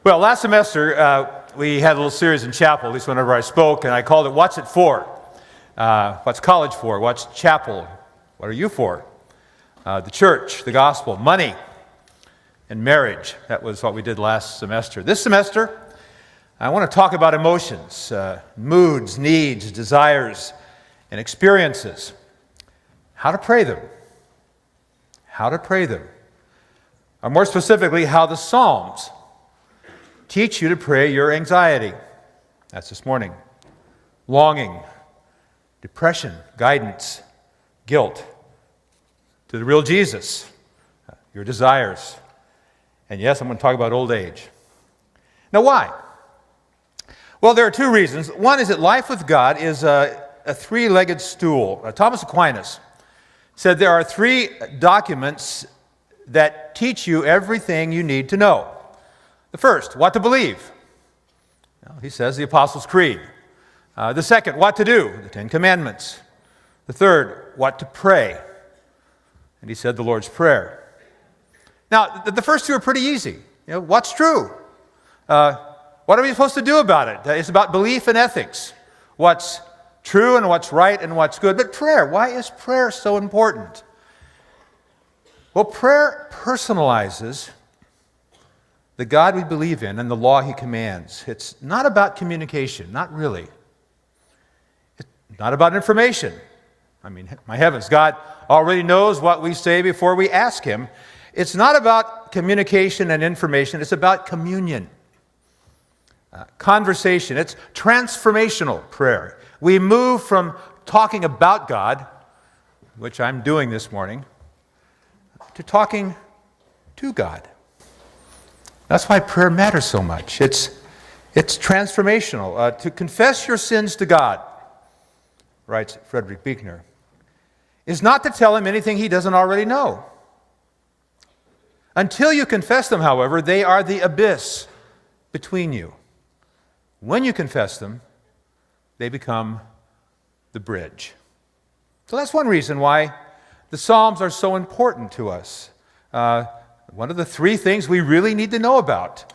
Well, last semester, we had a little series in chapel, at least whenever I spoke, and I called it, What's It For? What's college for? What's chapel? What are you for? The church, the gospel, money, and marriage. That was what we did last semester. This semester, I want to talk about emotions, moods, needs, desires, and experiences. How to pray them. How to pray them. Or more specifically, how the Psalms teach you to pray your anxiety. That's this morning. Longing, depression, guidance, guilt, to the real Jesus, your desires. And yes, I'm going to talk about old age. Now, why? Well, there are two reasons. One is that life with God is a three-legged stool. Thomas Aquinas said there are three documents that teach you everything you need to know. The first, what to believe. Well, he says the Apostles' Creed. The second, what to do, the Ten Commandments. The third, what to pray. And he said the Lord's Prayer. Now, the first two are pretty easy. What's true? What are we supposed to do about it? It's about belief and ethics. What's true and what's right and what's good. But prayer, why is prayer so important? Well, prayer personalizes the God we believe in and the law He commands. It's not about communication, not really. It's not about information. I mean, my heavens, God already knows what we say before we ask Him. It's not about communication and information, it's about communion. Conversation. It's transformational prayer. We move from talking about God, which I'm doing this morning, to talking to God. That's why prayer matters so much. It's transformational. To confess your sins to God, writes Frederick Buechner, is not to tell Him anything He doesn't already know. Until you confess them, however, they are the abyss between you. When you confess them, they become the bridge. So that's one reason why the Psalms are so important to us. One of the three things we really need to know about.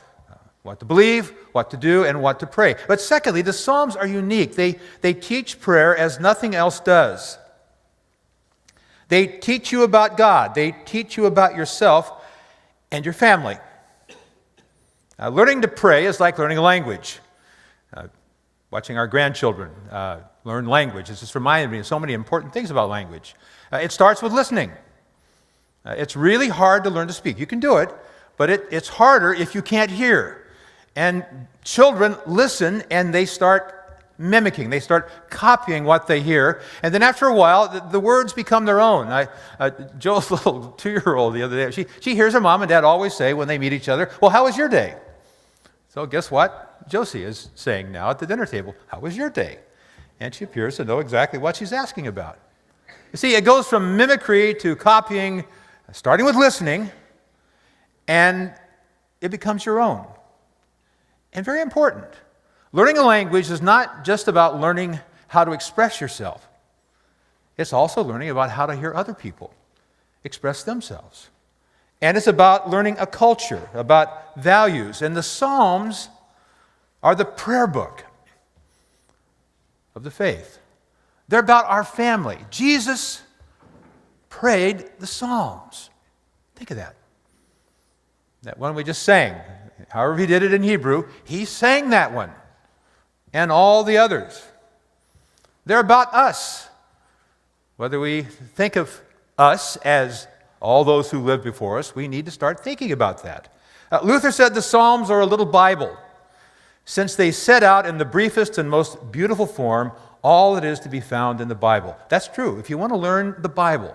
What to believe, what to do, and what to pray. But secondly, the Psalms are unique. They teach prayer as nothing else does. They teach you about God. They teach you about yourself and your family. Learning to pray is like learning a language. Watching our grandchildren learn language. It's just reminded me of so many important things about language. It starts with listening. It's really hard to learn to speak. You can do it, but it's harder if you can't hear. And children listen and they start mimicking. They start copying what they hear. And then after a while, the words become their own. Joe's little 2-year-old the other day, she hears her mom and dad always say when they meet each other, well, how was your day? So guess what Josie is saying now at the dinner table? How was your day? And she appears to know exactly what she's asking about. You see, it goes from mimicry to copying, starting with listening, and it becomes your own. And very important, learning a language is not just about learning how to express yourself. It's also learning about how to hear other people express themselves. And it's about learning a culture, about values. And the Psalms are the prayer book of the faith. They're about our family. Jesus prayed the Psalms. Think of that. That one we just sang. However He did it in Hebrew, He sang that one. And all the others. They're about us. Whether we think of us as all those who lived before us, we need to start thinking about that. Luther said the Psalms are a little Bible, since they set out in the briefest and most beautiful form all that is to be found in the Bible. That's true. If you want to learn the Bible,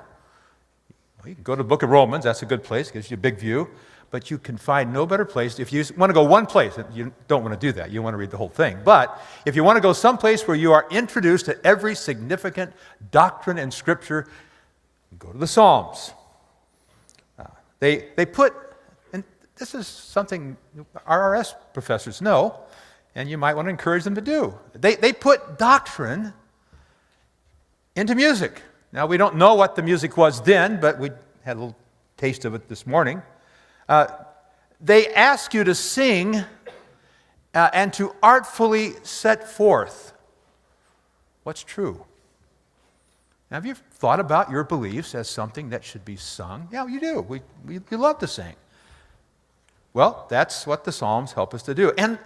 you can go to the book of Romans. That's a good place. It gives you a big view. But you can find no better place. If you want to go one place, you don't want to do that. You want to read the whole thing. But if you want to go someplace where you are introduced to every significant doctrine in Scripture, go to the Psalms. They put, and this is something RRS professors know, and you might want to encourage them to do. They put doctrine into music. Now, we don't know what the music was then, but we had a little taste of it this morning. They ask you to sing and to artfully set forth what's true. Now, have you thought about your beliefs as something that should be sung? Yeah, you do. You love to sing. Well, that's what the Psalms help us to do. And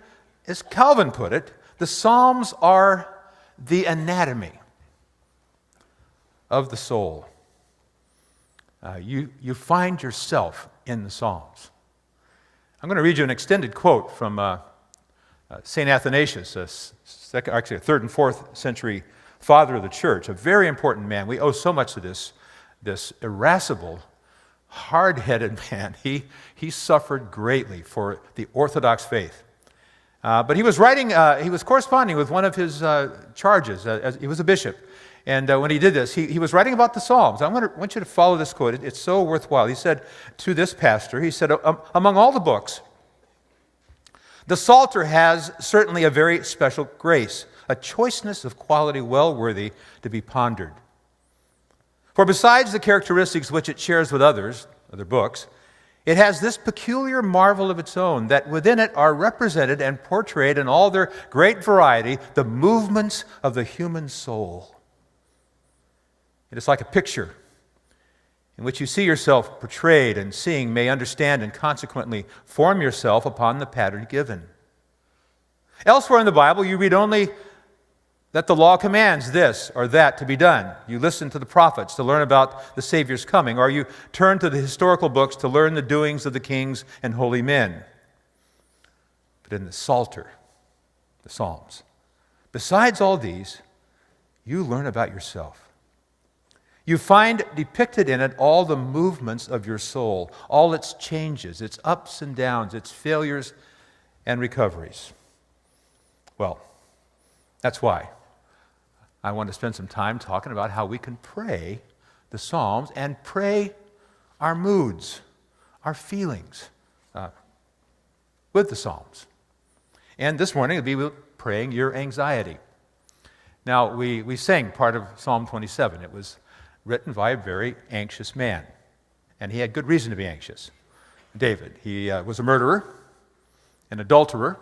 as Calvin put it, the Psalms are the anatomy of the soul. You find yourself in the Psalms. I'm going to read you an extended quote from St. Athanasius, a 3rd and 4th century father of the church, a very important man. We owe so much to this irascible, hard-headed man. He suffered greatly for the Orthodox faith. But he was corresponding with one of his charges. He was a bishop. And when he did this, he was writing about the Psalms. I want you to follow this quote. It's so worthwhile. He said to this pastor, he said, among all the books, the Psalter has certainly a very special grace, a choiceness of quality well worthy to be pondered. For besides the characteristics which it shares with other books, it has this peculiar marvel of its own, that within it are represented and portrayed in all their great variety the movements of the human soul. It is like a picture in which you see yourself portrayed, and seeing may understand and consequently form yourself upon the pattern given. Elsewhere in the Bible, you read only that the law commands this or that to be done. You listen to the prophets to learn about the Savior's coming, or you turn to the historical books to learn the doings of the kings and holy men. But in the Psalter, the Psalms, besides all these, you learn about yourself. You find depicted in it all the movements of your soul, all its changes, its ups and downs, its failures and recoveries. Well, that's why I want to spend some time talking about how we can pray the Psalms and pray our moods, our feelings with the Psalms. And this morning it'll be praying your anxiety. Now, we sang part of Psalm 27. It was written by a very anxious man, and he had good reason to be anxious. David, he was a murderer, an adulterer.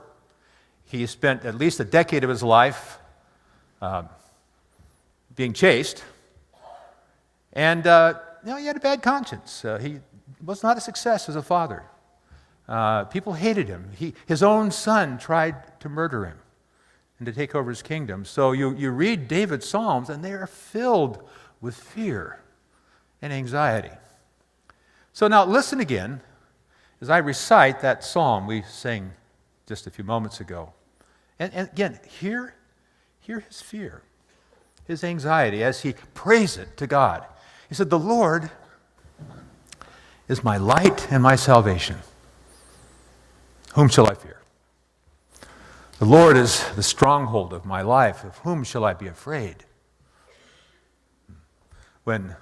He spent at least a decade of his life being chaste, and he had a bad conscience. He was not a success as a father. People hated him. His own son tried to murder him and to take over his kingdom. So you read David's Psalms, and they are filled with fear and anxiety. So now listen again as I recite that psalm we sang just a few moments ago. And again, hear his fear, his anxiety as he prays it to God. He said, "The Lord is my light and my salvation. Whom shall I fear? The Lord is the stronghold of my life. Of whom shall I be afraid?" When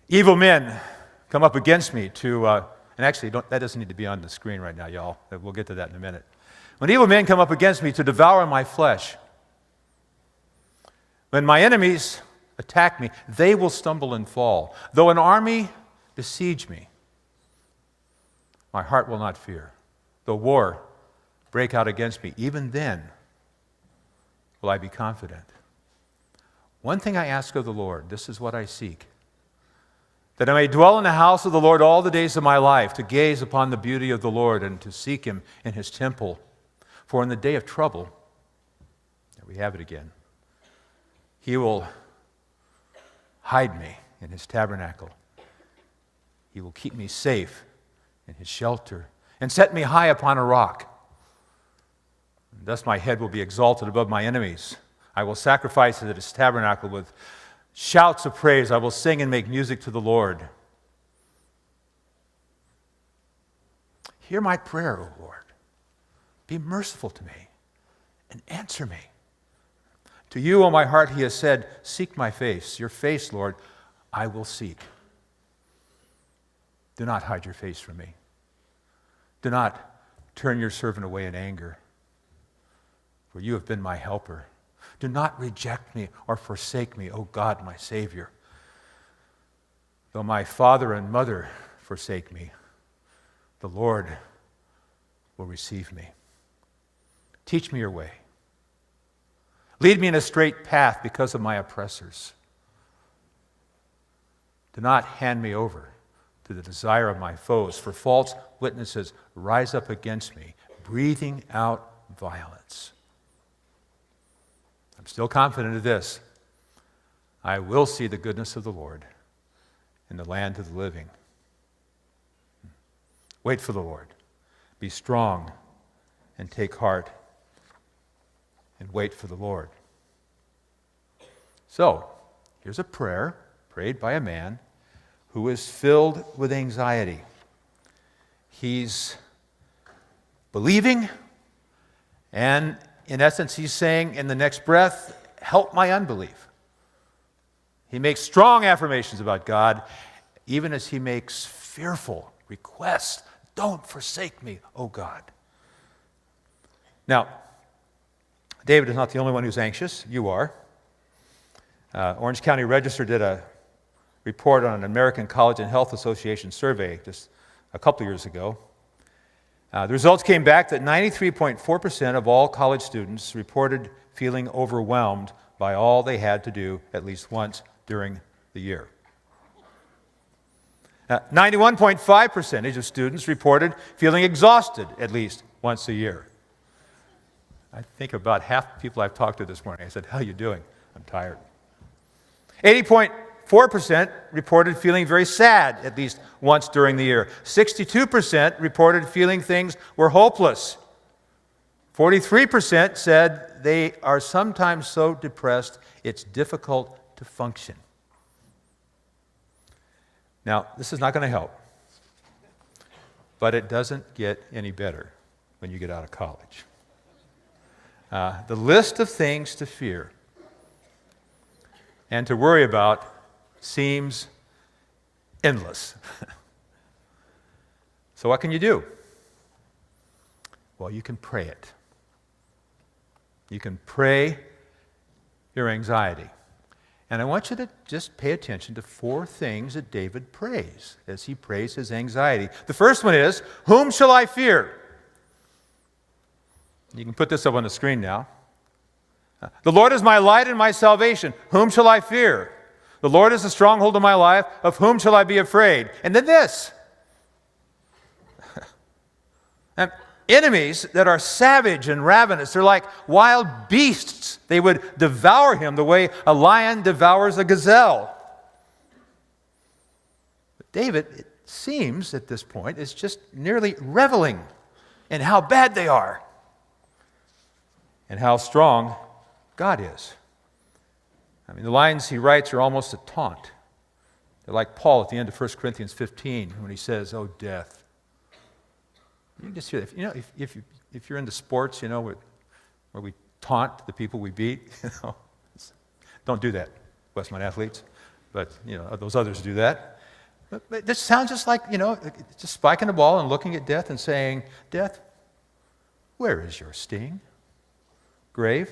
evil men come up against me and actually, that doesn't need to be on the screen right now, y'all. We'll get to that in a minute. When evil men come up against me to devour my flesh, when my enemies attack me, they will stumble and fall. Though an army besiege me, my heart will not fear. Though war break out against me, even then will I be confident. One thing I ask of the Lord, this is what I seek, that I may dwell in the house of the Lord all the days of my life, to gaze upon the beauty of the Lord and to seek him in his temple. For in the day of trouble, there we have it again, he will hide me in his tabernacle. He will keep me safe in his shelter and set me high upon a rock. And thus my head will be exalted above my enemies. I will sacrifice at his tabernacle with shouts of praise. I will sing and make music to the Lord. Hear my prayer, O Lord. Be merciful to me and answer me. To you, O my heart, he has said, "Seek my face." Your face, Lord, I will seek. Do not hide your face from me. Do not turn your servant away in anger, for you have been my helper. Do not reject me or forsake me, O God, my Savior. Though my father and mother forsake me, the Lord will receive me. Teach me your way. Lead me in a straight path because of my oppressors. Do not hand me over to the desire of my foes, for false witnesses rise up against me, breathing out violence. I'm still confident of this. I will see the goodness of the Lord in the land of the living. Wait for the Lord. Be strong and take heart and wait for the Lord. So, here's a prayer prayed by a man who is filled with anxiety. He's believing, and in essence, he's saying in the next breath, help my unbelief. He makes strong affirmations about God, even as he makes fearful requests. Don't forsake me, O God. Now, David is not the only one who's anxious. You are. Orange County Register did a report on an American College and Health Association survey just a couple of years ago. The results came back that 93.4% of all college students reported feeling overwhelmed by all they had to do at least once during the year. 91.5% of students reported feeling exhausted at least once a year. I think about half the people I've talked to this morning, I said, how are you doing? I'm tired. 80.4% reported feeling very sad at least once during the year. 62% reported feeling things were hopeless. 43% said they are sometimes so depressed it's difficult to function. Now, this is not going to help, but it doesn't get any better when you get out of college. The list of things to fear and to worry about seems endless. So what can you do? Well, you can pray it. You can pray your anxiety. And I want you to just pay attention to 4 things that David prays as he prays his anxiety. The first one is, whom shall I fear? You can put this up on the screen now. The Lord is my light and my salvation. Whom shall I fear? The Lord is the stronghold of my life. Of whom shall I be afraid? And then this. And enemies that are savage and ravenous. They're like wild beasts. They would devour him the way a lion devours a gazelle. But David, it seems at this point, is just nearly reveling in how bad they are and how strong God is. I mean, the lines he writes are almost a taunt. They're like Paul at the end of 1 Corinthians 15 when he says, "Oh, death." You can just hear that. You know, if you're into sports, you know, where we taunt the people we beat, you know, don't do that, Westmont athletes. But, you know, those others do that. But this sounds just like, you know, just spiking the ball and looking at death and saying, "Death, where is your sting? Grave,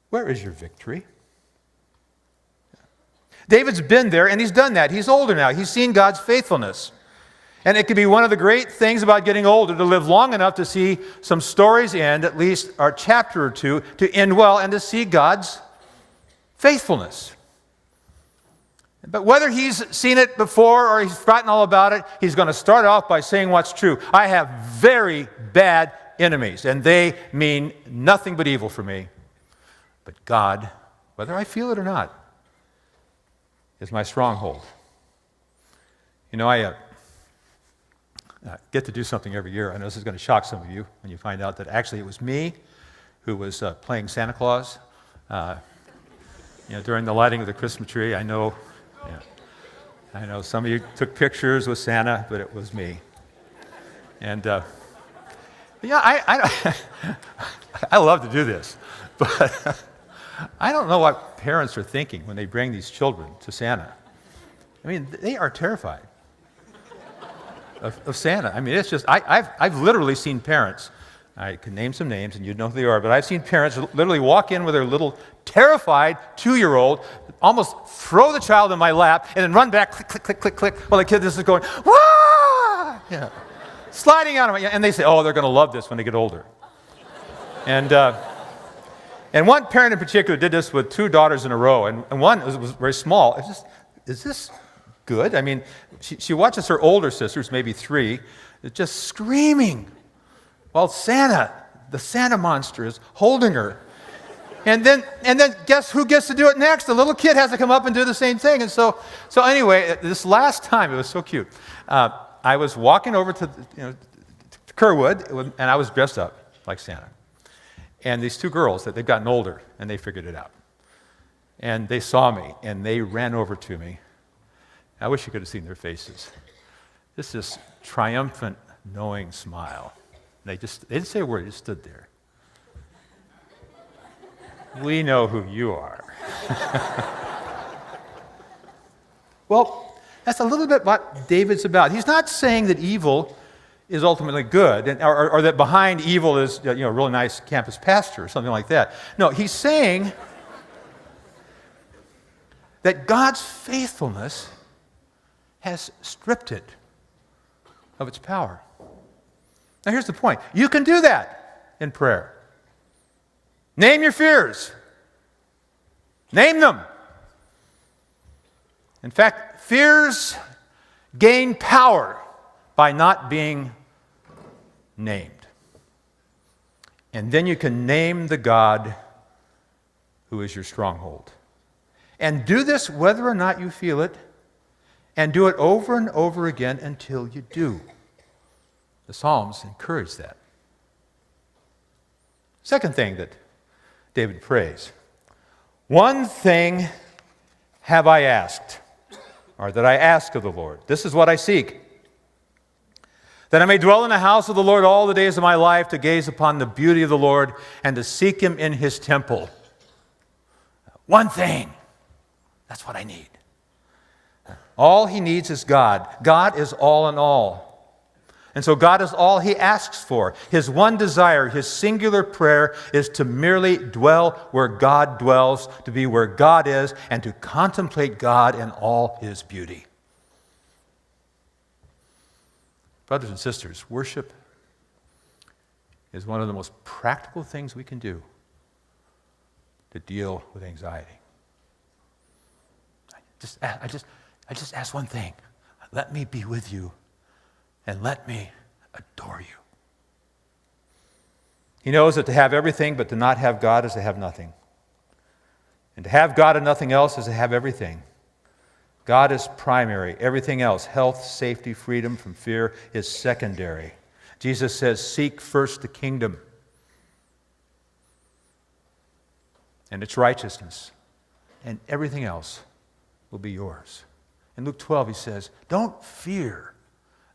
where is your victory?" David's been there and he's done that. He's older now. He's seen God's faithfulness. And it can be one of the great things about getting older to live long enough to see some stories end, at least a chapter or two, to end well and to see God's faithfulness. But whether he's seen it before or he's forgotten all about it, he's going to start off by saying what's true. I have very bad enemies, and they mean nothing but evil for me. But God, whether I feel it or not, is my stronghold. You know, I get to do something every year. I know this is going to shock some of you when you find out that actually it was me who was playing Santa Claus during the lighting of the Christmas tree. I know some of you took pictures with Santa, but it was me. And I love to do this, but I don't know what parents are thinking when they bring these children to Santa. I mean, they are terrified of Santa. I mean, it's just, I've literally seen parents, I can name some names and you'd know who they are, but I've seen parents literally walk in with their little terrified 2-year-old, almost throw the child in my lap, and then run back, click, click, click, click, click, while the kid is going, "Wah!" Yeah, sliding out of my, and they say, "Oh, they're going to love this when they get older." And, and one parent in particular did this with 2 daughters in a row, and one was very small. Is this good? I mean, she watches her older sisters, maybe 3, just screaming while the Santa monster is holding her. And then guess who gets to do it next? The little kid has to come up and do the same thing. And so anyway, this last time, it was so cute. I was walking over to Kerwood, and I was dressed up like Santa. And these 2 girls, they've gotten older, and they figured it out. And they saw me, and they ran over to me. I wish you could have seen their faces. Just this triumphant, knowing smile. They didn't say a word, they just stood there. We know who you are. Well, that's a little bit what David's about. He's not saying that evil is ultimately good, or that behind evil is a really nice campus pastor or something like that. No, he's saying that God's faithfulness has stripped it of its power. Now here's the point. You can do that in prayer. Name your fears. Name them. In fact, fears gain power by not being named. And then you can name the God who is your stronghold. And do this whether or not you feel it, and do it over and over again until you do. The Psalms encourage that. Second thing that David prays, one thing have I asked, or that I ask of the Lord. This is what I seek, that I may dwell in the house of the Lord all the days of my life, to gaze upon the beauty of the Lord and to seek him in his temple. One thing, that's what I need. All he needs is God. God is all in all. And so God is all he asks for. His one desire, his singular prayer, is to merely dwell where God dwells, to be where God is, and to contemplate God in all his beauty. Brothers and sisters, worship is one of the most practical things we can do to deal with anxiety. I just ask one thing. Let me be with you. And let me adore you. He knows that to have everything but to not have God is to have nothing. And to have God and nothing else is to have everything. God is primary. Everything else, health, safety, freedom from fear, is secondary. Jesus says, seek first the kingdom and its righteousness, and everything else will be yours. In Luke 12, he says, don't fear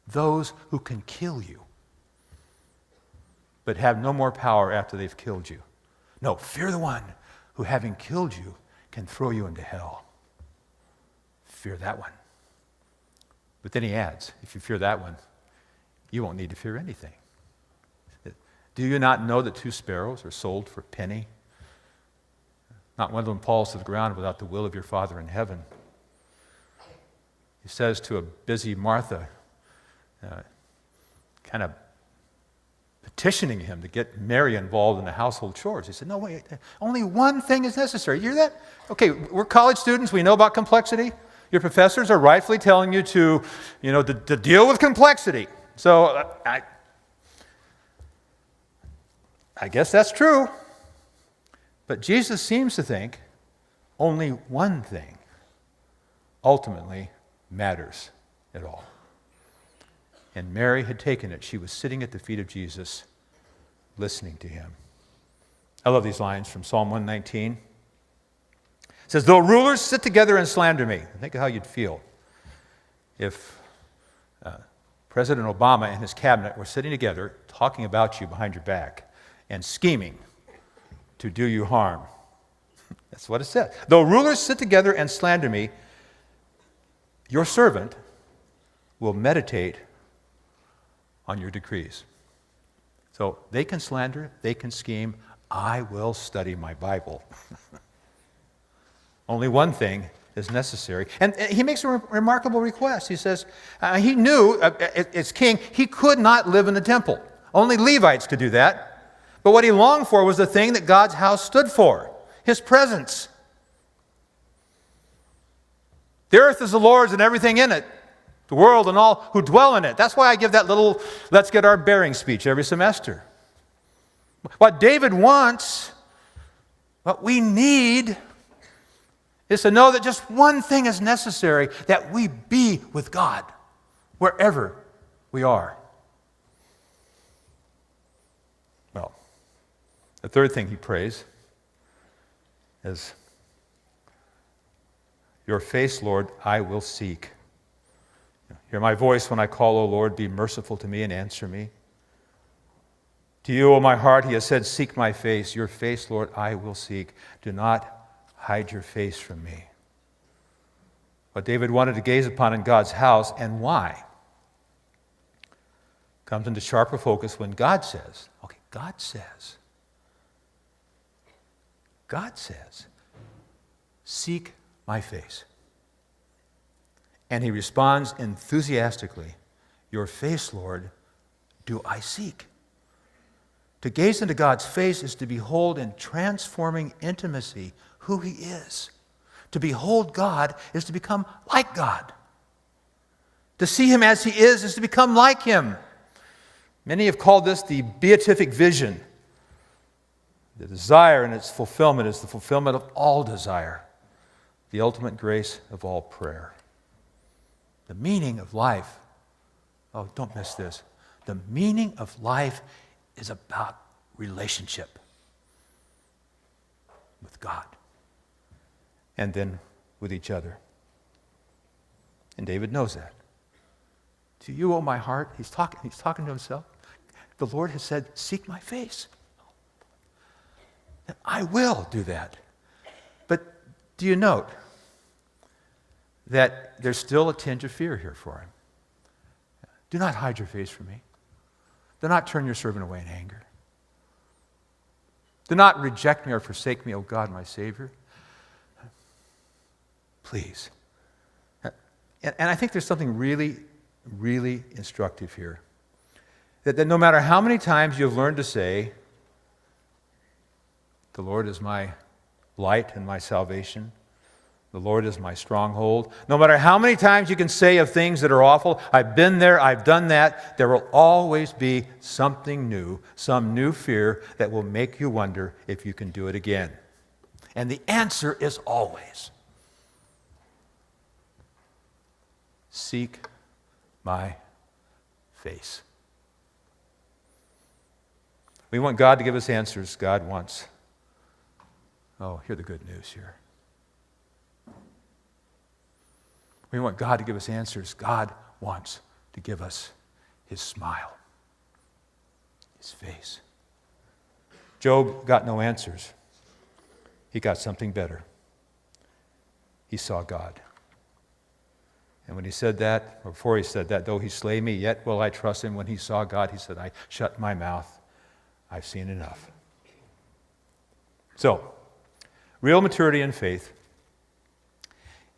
those who can kill you, but have no more power after they've killed you. No, fear the one who, having killed you, can throw you into hell. Fear that one. But then he adds, if you fear that one, you won't need to fear anything. Do you not know that 2 sparrows are sold for a penny? Not one of them falls to the ground without the will of your Father in heaven. He says to a busy Martha, kind of petitioning him to get Mary involved in the household chores. He said, no, wait, only one thing is necessary. You hear that? Okay, we're college students. We know about complexity. Your professors are rightfully telling you to deal with complexity. So I guess that's true. But Jesus seems to think only one thing ultimately matters at all. And Mary had taken it. She was sitting at the feet of Jesus, listening to him. I love these lines from Psalm 119. It says, though rulers sit together and slander me. Think of how you'd feel if President Obama and his cabinet were sitting together talking about you behind your back and scheming to do you harm. That's what it says. Though rulers sit together and slander me, your servant will meditate on your decrees. So they can slander, they can scheme. I will study my Bible. Only one thing is necessary. And he makes a remarkable request. He says, he knew, as king, he could not live in the temple. Only Levites could do that. But what he longed for was the thing that God's house stood for, his presence. The earth is the Lord's and everything in it, the world and all who dwell in it. That's why I give that little let's get our bearings speech every semester. What David wants, what we need, is to know that just one thing is necessary, that we be with God wherever we are. Well, the third thing he prays is, your face, Lord, I will seek. Hear my voice when I call, O Lord, be merciful to me and answer me. To you, O my heart, he has said, seek my face. Your face, Lord, I will seek. Do not hide your face from me. What David wanted to gaze upon in God's house, and why, comes into sharper focus when God says, God says, seek my face. And he responds enthusiastically, your face, Lord, do I seek. To gaze into God's face is to behold in transforming intimacy who he is. To behold God is to become like God. To see him as he is to become like him. Many have called this the beatific vision. The desire and its fulfillment is the fulfillment of all desire. The ultimate grace of all prayer. The meaning of life, don't miss this. The meaning of life is about relationship with God and then with each other. And David knows that. To you, O my heart, he's talking to himself. The Lord has said, seek my face. And I will do that. But do you note that there's still a tinge of fear here for him? Do not hide your face from me. Do not turn your servant away in anger. Do not reject me or forsake me, O God, my Savior. Please. And I think there's something really, really instructive here. That no matter how many times you've learned to say, the Lord is my light and my salvation, the Lord is my stronghold. No matter how many times you can say of things that are awful, I've been there, I've done that, there will always be something new, some new fear that will make you wonder if you can do it again. And the answer is always, seek my face. We want God to give us answers. God wants, hear the good news here. We want God to give us answers. God wants to give us his smile, his face. Job got no answers. He got something better. He saw God. And when he said that, or before he said that, though he slay me, yet will I trust him. When he saw God, he said, I shut my mouth. I've seen enough. So, real maturity in faith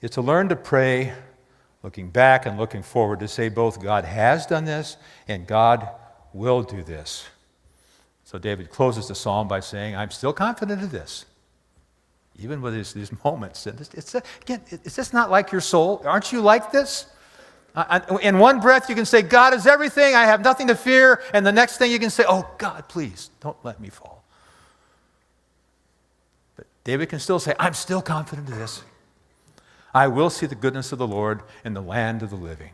is to learn to pray looking back and looking forward, to say both God has done this and God will do this. So David closes the psalm by saying, I'm still confident of this, even with these moments. And it's just not like your soul. Aren't you like this? In one breath you can say, God is everything, I have nothing to fear, and the next thing you can say, oh God, please, don't let me fall. But David can still say, I'm still confident of this. I will see the goodness of the Lord in the land of the living.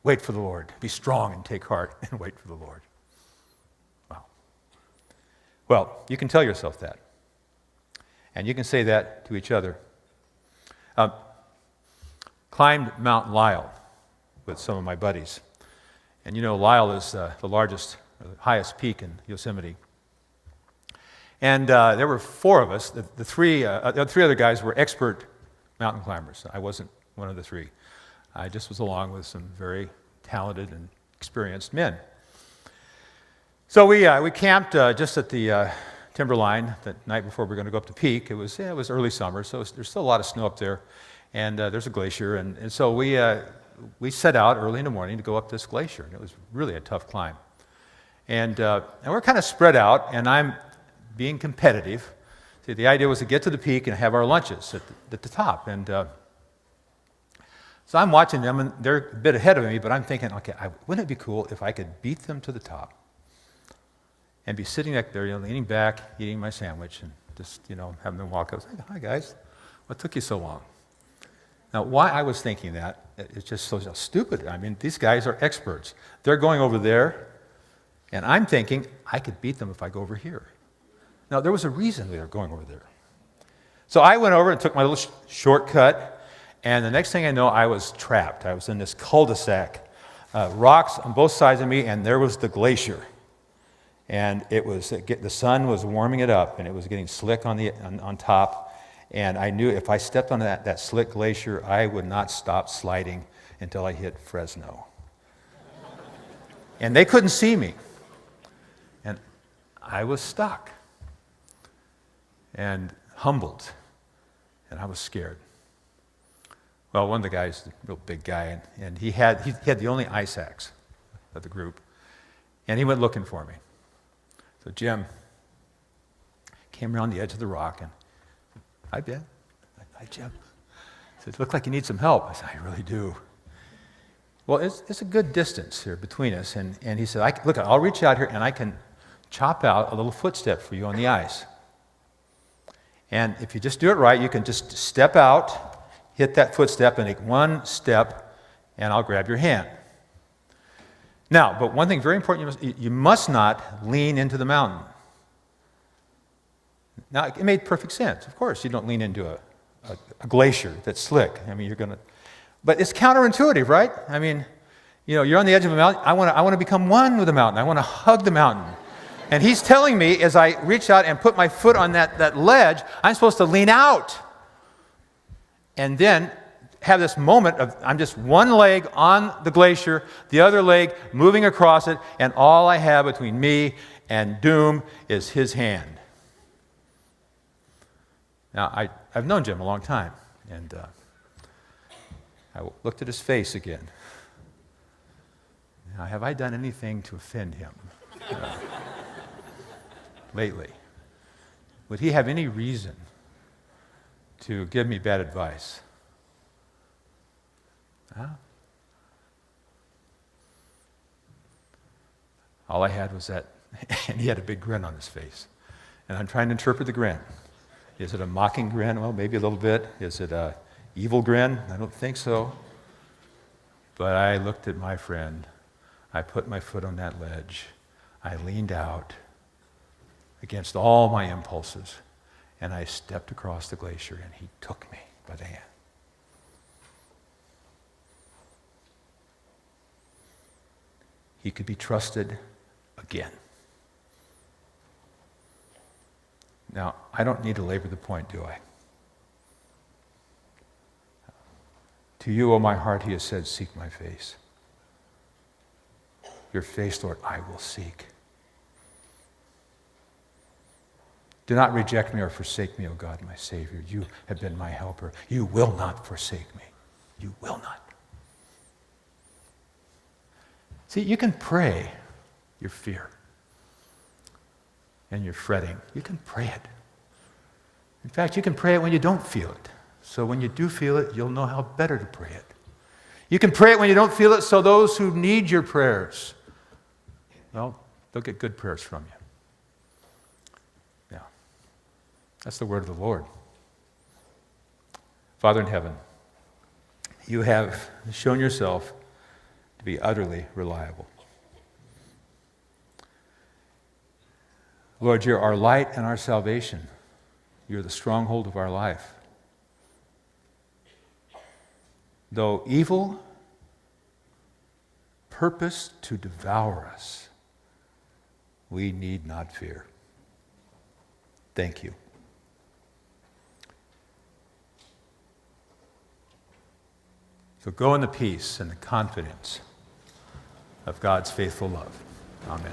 Wait for the Lord. Be strong and take heart and wait for the Lord. Wow. Well, you can tell yourself that. And you can say that to each other. Climbed Mount Lyell with some of my buddies. And you know, Lyell is the largest, highest peak in Yosemite. And there were four of us. The three other guys were expert mountain climbers. I wasn't one of the three. I just was along with some very talented and experienced men. So we camped just at the timberline the night before we were going to go up the peak. It was early summer, so there's still a lot of snow up there, and there's a glacier. And so we set out early in the morning to go up this glacier, and it was really a tough climb. And we're kind of spread out, and I'm being competitive. See, the idea was to get to the peak and have our lunches at the top. And so I'm watching them, and they're a bit ahead of me, but I'm thinking, okay, wouldn't it be cool if I could beat them to the top and be sitting back there, leaning back, eating my sandwich, and just, having them walk up and say, hi, guys, what took you so long? Now, why I was thinking that, it's just so stupid. I mean, these guys are experts. They're going over there, and I'm thinking, I could beat them if I go over here. Now, there was a reason they were going over there. So I went over and took my little shortcut, and the next thing I know, I was trapped. I was in this cul-de-sac, rocks on both sides of me, and there was the glacier. And the sun was warming it up, and it was getting slick on top. And I knew if I stepped on that slick glacier, I would not stop sliding until I hit Fresno. And they couldn't see me. And I was stuck and humbled, and I was scared. Well, one of the guys, a real big guy, and he had the only ice axe of the group, and he went looking for me. So Jim came around the edge of the rock, and hi, Ben. Hi, Jim. He said, look like you need some help. I said, I really do. Well, it's a good distance here between us, and he said, look, I'll reach out here, and I can chop out a little footstep for you on the ice. And if you just do it right, you can just step out, hit that footstep, and take one step, and I'll grab your hand. Now, but one thing very important, you must not lean into the mountain. Now, it made perfect sense. Of course, you don't lean into a glacier that's slick. I mean, but it's counterintuitive, right? I mean, you're on the edge of a mountain. I want to become one with the mountain. I want to hug the mountain. And he's telling me as I reach out and put my foot on that ledge, I'm supposed to lean out. And then have this moment of I'm just one leg on the glacier, the other leg moving across it, and all I have between me and doom is his hand. Now, I've known Jim a long time, and I looked at his face again. Now, have I done anything to offend him lately? Would he have any reason to give me bad advice? Huh? All I had was that, and he had a big grin on his face. And I'm trying to interpret the grin. Is it a mocking grin? Well, maybe a little bit. Is it an evil grin? I don't think so. But I looked at my friend. I put my foot on that ledge. I leaned out against all my impulses, and I stepped across the glacier, and he took me by the hand. He could be trusted again. Now, I don't need to labor the point, do I? To you, O my heart, he has said, seek my face. Your face, Lord, I will seek. Do not reject me or forsake me, O God, my Savior. You have been my helper. You will not forsake me. You will not. See, you can pray your fear and your fretting. You can pray it. In fact, you can pray it when you don't feel it. So when you do feel it, you'll know how better to pray it. You can pray it when you don't feel it, so those who need your prayers, well, they'll get good prayers from you. Yeah. That's the word of the Lord. Father in heaven, you have shown yourself to be utterly reliable. Lord, you're our light and our salvation. You're the stronghold of our life. Though evil purpose to devour us, we need not fear. Thank you. So go in the peace and the confidence of God's faithful love. Amen.